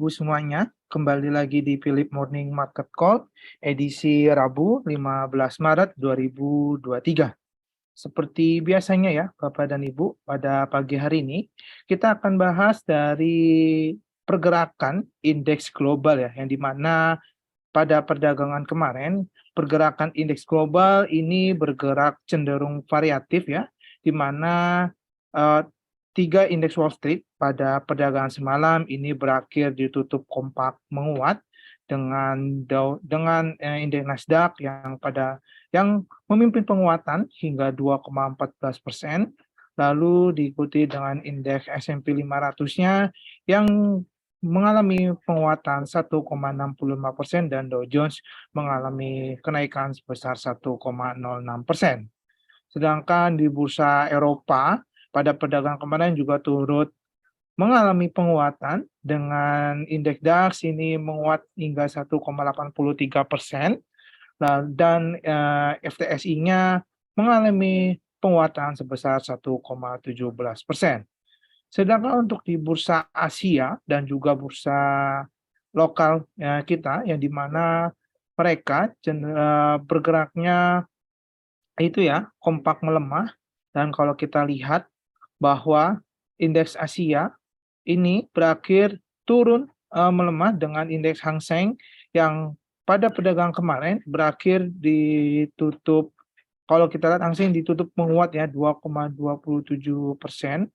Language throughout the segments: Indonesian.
Ibu semuanya, kembali lagi di Philip Morning Market Call, edisi Rabu 15 Maret 2023. Seperti biasanya ya, Bapak dan Ibu, pada pagi hari ini, kita akan bahas dari pergerakan indeks global ya, yang dimana pada perdagangan kemarin, pergerakan indeks global ini bergerak cenderung variatif ya, di mana eh, 3 indeks Wall Street pada perdagangan semalam ini berakhir ditutup kompak menguat dengan indeks Nasdaq yang memimpin penguatan hingga 2,14%, lalu diikuti dengan indeks S&P 500-nya yang mengalami penguatan 1,65% dan Dow Jones mengalami kenaikan sebesar 1,06%. Sedangkan di bursa Eropa pada perdagangan kemarin juga turut mengalami penguatan dengan indeks DAX ini menguat hingga 1,83% dan FTSE-nya mengalami penguatan sebesar 1,17%. Sedangkan untuk di bursa Asia dan juga bursa lokal kita yang di mana mereka bergeraknya itu ya kompak melemah, dan kalau kita lihat bahwa indeks Asia ini berakhir turun melemah dengan indeks Hang Seng yang pada perdagangan kemarin berakhir ditutup, kalau kita lihat Hang Seng ditutup menguat ya 2,27%,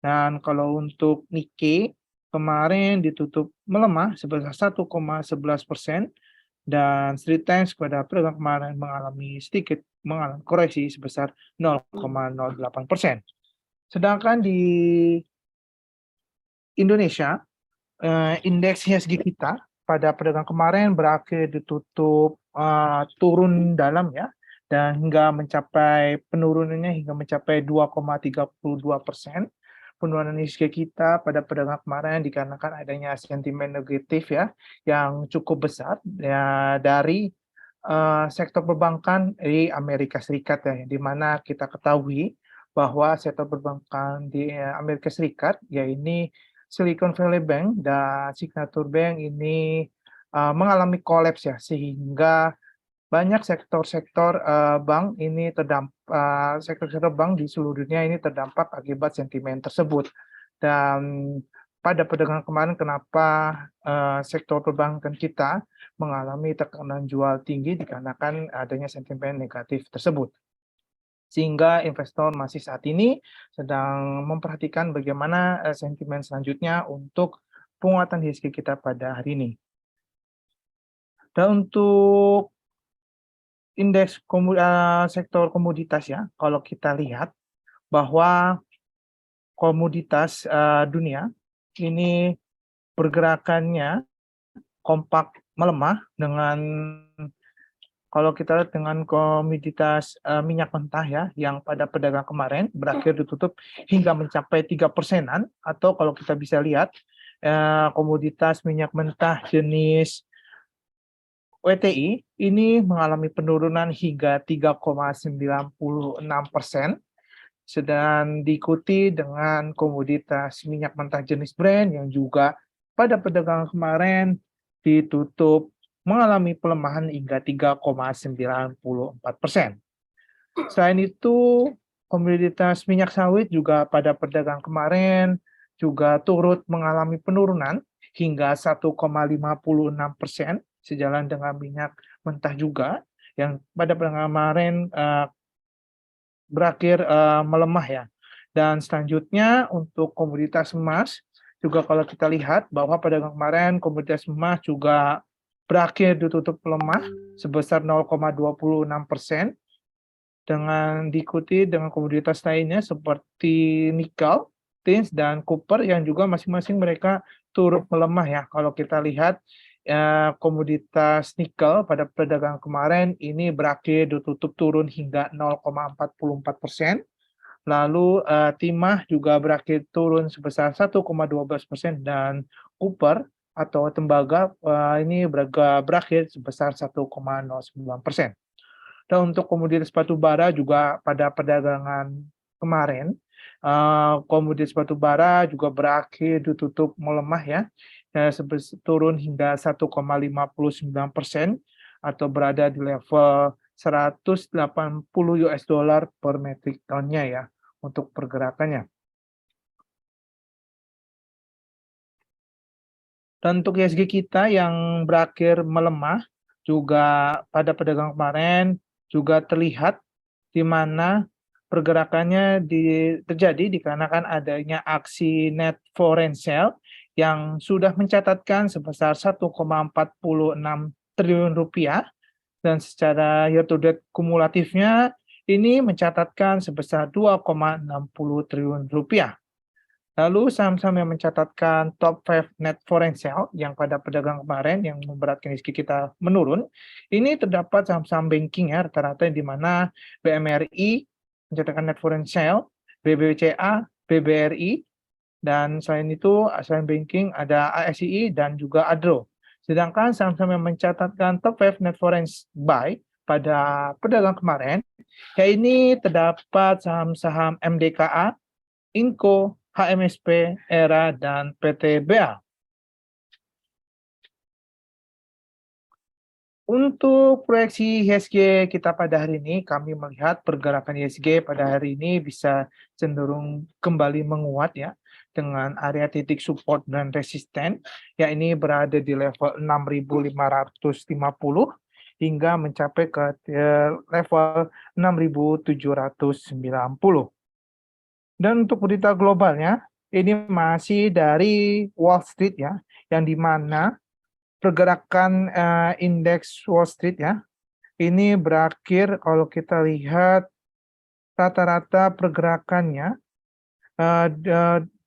dan kalau untuk Nikkei kemarin ditutup melemah sebesar 1,11%, dan Street Times pada perdagangan kemarin mengalami koreksi sebesar 0,08%. Sedangkan di Indonesia, indeks IHSG kita pada perdagangan kemarin berakhir ditutup turun dalam ya, dan penurunannya hingga mencapai 2,32%. Penurunan IHSG kita pada perdagangan kemarin dikarenakan adanya sentimen negatif ya yang cukup besar ya dari sektor perbankan di Amerika Serikat ya, di mana kita ketahui bahwa sektor perbankan di Amerika Serikat ya ini Silicon Valley Bank dan Signature Bank ini mengalami kolaps ya, sehingga banyak sektor-sektor bank ini sektor-sektor bank di seluruh dunia ini terdampak akibat sentimen tersebut. Dan pada perdagangan kemarin kenapa sektor perbankan kita mengalami tekanan jual tinggi dikarenakan adanya sentimen negatif tersebut. Sehingga investor masih saat ini sedang memperhatikan bagaimana sentimen selanjutnya untuk penguatan IHSG kita pada hari ini. Dan untuk indeks sektor komoditas ya, kalau kita lihat bahwa komoditas dunia ini pergerakannya kompak melemah dengan, kalau kita lihat dengan komoditas minyak mentah ya, yang pada perdagangan kemarin berakhir ditutup hingga mencapai 3%-an, atau kalau kita bisa lihat komoditas minyak mentah jenis WTI ini mengalami penurunan hingga 3,96%, sedang diikuti dengan komoditas minyak mentah jenis Brent yang juga pada perdagangan kemarin ditutup mengalami pelemahan hingga 3,94%. Selain itu, komoditas minyak sawit juga pada perdagangan kemarin juga turut mengalami penurunan hingga 1,56%, sejalan dengan minyak mentah juga yang pada perdagangan kemarin berakhir melemah ya. Dan selanjutnya untuk komoditas emas juga kalau kita lihat bahwa pada kemarin komoditas emas juga berakhir ditutup melemah sebesar 0,26%, dengan diikuti dengan komoditas lainnya seperti nikel, tin, dan copper yang juga masing-masing mereka turut melemah ya. Kalau kita lihat komoditas nikel pada perdagangan kemarin ini berakhir ditutup turun hingga 0,44%. Lalu timah juga berakhir turun sebesar 1,12%, dan copper atau tembaga ini berakhir sebesar 1,09%. Dan untuk komoditas batu bara juga pada perdagangan kemarin, komoditas batu bara juga berakhir ditutup melemah ya, turun hingga 1,59% atau berada di level 180 US dollar per metrik tonnya ya untuk pergerakannya. Dan untuk ISG kita yang berakhir melemah juga pada pedagang kemarin juga terlihat di mana pergerakannya terjadi dikarenakan adanya aksi net foreign sale yang sudah mencatatkan sebesar 1,46 triliun rupiah dan secara year to date kumulatifnya ini mencatatkan sebesar 2,60 triliun rupiah. Lalu saham-saham yang mencatatkan top 5 net foreign sale yang pada pedagang kemarin yang memberatkan ISG kita menurun, ini terdapat saham-saham banking ya rata-rata di mana BMRI mencatatkan net foreign sale, BBCA, BBRI, dan selain itu selain banking ada ASII dan juga Adro. Sedangkan saham-saham yang mencatatkan top 5 net foreign buy pada pedagang kemarin, ya ini terdapat saham-saham MDKA, Inco, HMSP, ERA, dan PTBA. Untuk proyeksi IHSG kita pada hari ini, kami melihat pergerakan IHSG pada hari ini bisa cenderung kembali menguat ya, dengan area titik support dan resisten, ya ini berada di level 6.550 hingga mencapai ke level 6.790. Dan untuk berita globalnya, ini masih dari Wall Street ya, yang di mana pergerakan indeks Wall Street ya, ini berakhir kalau kita lihat rata-rata pergerakannya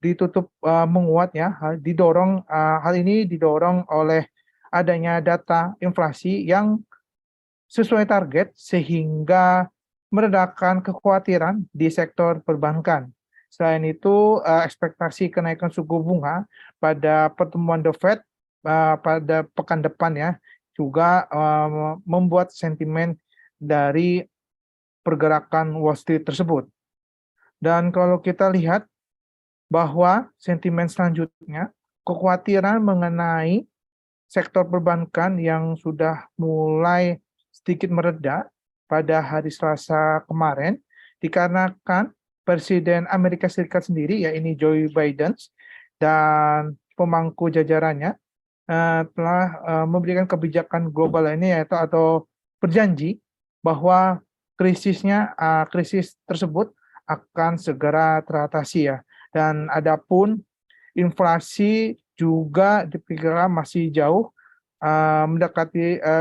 ditutup menguat ya, hal ini didorong oleh adanya data inflasi yang sesuai target sehingga meredakan kekhawatiran di sektor perbankan. Selain itu, ekspektasi kenaikan suku bunga pada pertemuan The Fed pada pekan depan ya juga membuat sentimen dari pergerakan Wall Street tersebut. Dan kalau kita lihat bahwa sentimen selanjutnya, kekhawatiran mengenai sektor perbankan yang sudah mulai sedikit mereda pada hari Selasa kemarin, dikarenakan Presiden Amerika Serikat sendiri, yaitu Joe Biden, dan pemangku jajarannya telah memberikan kebijakan global ini yaitu atau berjanji bahwa krisis tersebut akan segera teratasi ya. Dan adapun inflasi juga diperkirakan masih jauh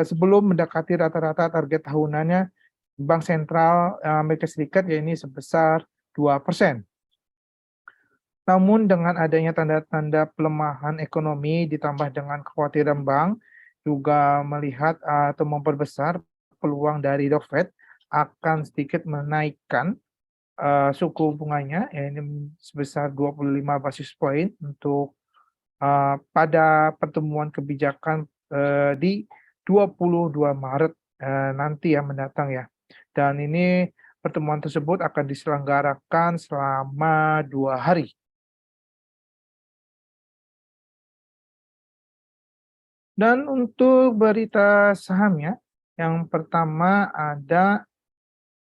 sebelum mendekati rata-rata target tahunannya Bank Sentral Amerika Serikat yaitu sebesar 2%. Namun dengan adanya tanda-tanda pelemahan ekonomi ditambah dengan kekhawatiran bank juga melihat atau memperbesar peluang dari The Fed akan sedikit menaikkan suku bunganya ini sebesar 25 basis point untuk pada pertemuan kebijakan di 22 Maret nanti ya mendatang ya. Dan ini pertemuan tersebut akan diselenggarakan selama 2 hari. Dan untuk berita sahamnya, yang pertama ada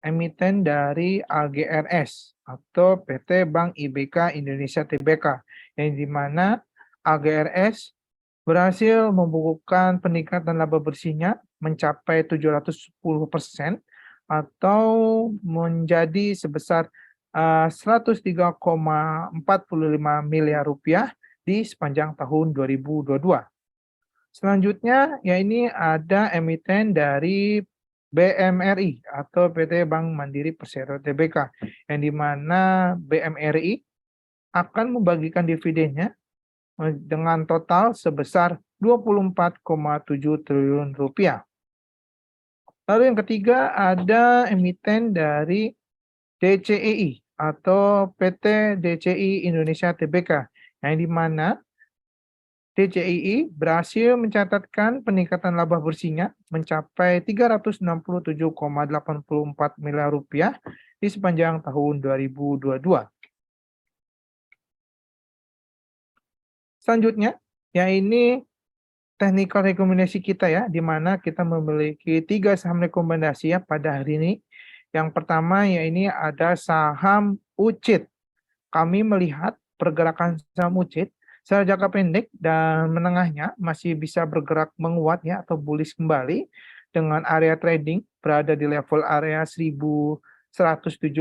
emiten dari AGRS atau PT Bank IBK Indonesia Tbk, yang dimana AGRS berhasil membukukan peningkatan laba bersihnya mencapai 710% atau menjadi sebesar 103,45 miliar rupiah di sepanjang tahun 2022. Selanjutnya, ya ini ada emiten dari BMRI atau PT Bank Mandiri Persero Tbk, yang dimana BMRI akan membagikan dividennya dengan total sebesar 24,7 triliun rupiah. Lalu yang ketiga ada emiten dari DCEI atau PT DCI Indonesia Tbk, yang dimana DCII berhasil mencatatkan peningkatan laba bersihnya mencapai 367,84 miliar rupiah di sepanjang tahun 2022. Selanjutnya, Ya, ini technical rekomendasi kita ya, di mana kita memiliki 3 saham rekomendasi ya pada hari ini. Yang pertama ya ini ada saham UCIT. Kami melihat pergerakan saham UCIT secara jangka pendek dan menengahnya masih bisa bergerak menguat ya atau bullish kembali dengan area trading berada di level area 1175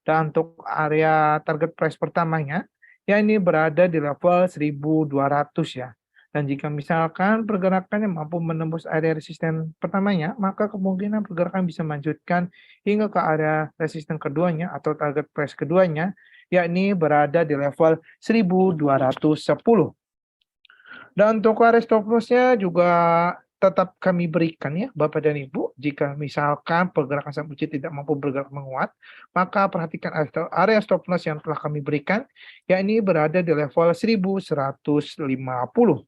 dan untuk area target price pertamanya ya ini berada di level 1200 ya. Dan jika misalkan pergerakannya mampu menembus area resisten pertamanya, maka kemungkinan pergerakan bisa melanjutkan hingga ke area resisten keduanya atau target price keduanya, yakni berada di level 1210. Dan untuk area stop loss-nya juga tetap kami berikan ya Bapak dan Ibu, jika misalkan pergerakan saham UCIT tidak mampu bergerak menguat, maka perhatikan area stop loss yang telah kami berikan, yakni berada di level 1150.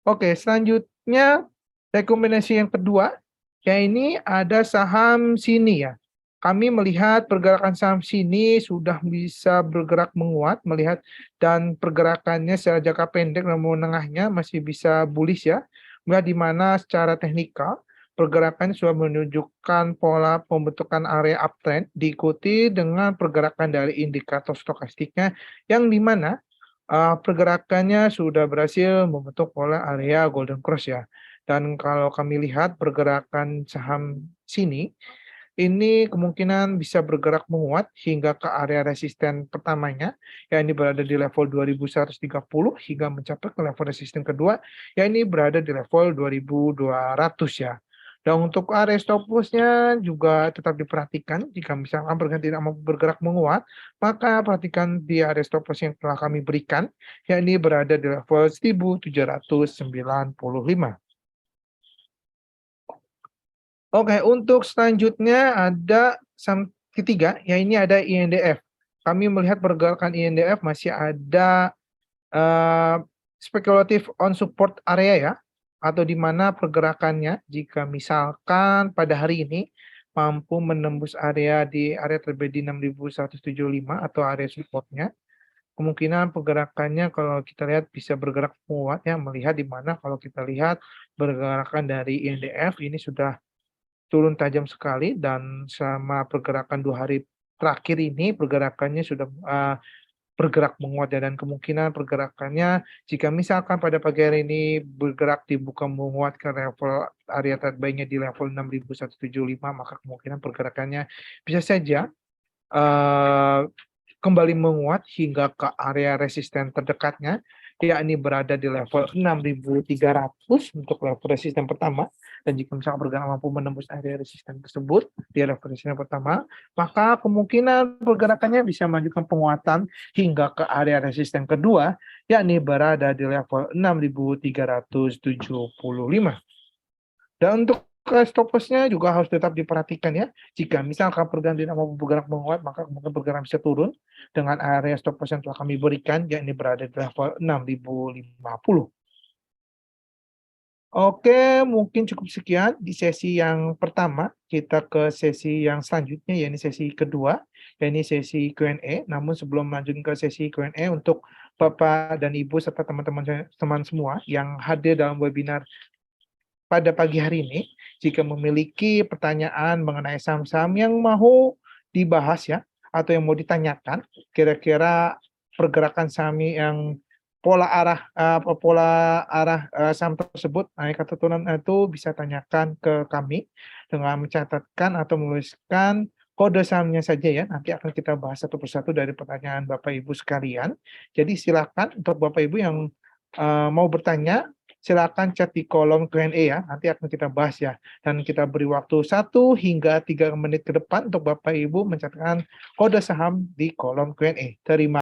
Oke, selanjutnya rekomendasi yang kedua, ya ini ada saham sini ya. Kami melihat pergerakan saham sini sudah bisa bergerak menguat, melihat dan pergerakannya secara jangka pendek dan menengahnya masih bisa bullish ya. Melihat di mana secara teknikal pergerakannya sudah menunjukkan pola pembentukan area uptrend diikuti dengan pergerakan dari indikator stokastiknya yang di mana pergerakannya sudah berhasil membentuk pola area golden cross ya. Dan kalau kami lihat pergerakan saham sini, ini kemungkinan bisa bergerak menguat hingga ke area resisten pertamanya, yang ini berada di level 2130 hingga mencapai ke level resisten kedua, yang ini berada di level 2200 ya. Dan untuk area stop loss-nya juga tetap diperhatikan jika misalkan pergerakan tidak mau bergerak menguat, maka perhatikan di area stop loss yang telah kami berikan, yakni berada di level 1795. Oke, untuk selanjutnya ada saham ketiga, ya ini ada INDF. Kami melihat pergerakan INDF masih ada eee, spekulatif on support area ya, atau di mana pergerakannya jika misalkan pada hari ini mampu menembus area di area terbelah di 6.175 atau area support-nya, kemungkinan pergerakannya kalau kita lihat bisa bergerak menguat ya, melihat di mana kalau kita lihat pergerakan dari INDF ini sudah turun tajam sekali dan selama pergerakan 2 hari terakhir ini pergerakannya sudah, bergerak menguat ya dan kemungkinan pergerakannya jika misalkan pada pagi hari ini bergerak dibuka menguat ke level area terbaiknya di level 6.175 maka kemungkinan pergerakannya bisa saja, eee, kembali menguat hingga ke area resisten terdekatnya, yakni berada di level 6.300 untuk level resisten pertama, dan jika misalkan pergerakan mampu menembus area resisten tersebut di level resisten pertama, maka kemungkinan pergerakannya bisa melanjutkan penguatan hingga ke area resisten kedua, yakni berada di level 6.375. Dan untuk stop loss-nya juga harus tetap diperhatikan ya. Jika misalkan pergerakan tidak mau bergerak menguat, maka kemungkinan pergerakan bisa turun dengan area stop loss yang telah kami berikan, yakni berada di level 6.050. Oke, mungkin cukup sekian di sesi yang pertama. Kita ke sesi yang selanjutnya, yakni sesi kedua, yakni sesi Q&A. Namun sebelum lanjut ke sesi Q&A, untuk Bapak dan Ibu serta teman-teman teman semua yang hadir dalam webinar pada pagi hari ini, jika memiliki pertanyaan mengenai saham-saham yang mau dibahas ya, atau yang mau ditanyakan, kira-kira pergerakan saham yang pola arah, saham tersebut naik atau turun, itu bisa tanyakan ke kami dengan mencatatkan atau menuliskan kode sahamnya saja ya, nanti akan kita bahas satu persatu dari pertanyaan Bapak Ibu sekalian. Jadi silakan untuk Bapak Ibu yang, mau bertanya, silakan chat di kolom Q&A ya, nanti akan kita bahas ya. Dan kita beri waktu 1 hingga 3 menit ke depan untuk Bapak Ibu mencatatkan kode saham di kolom Q&A. Terima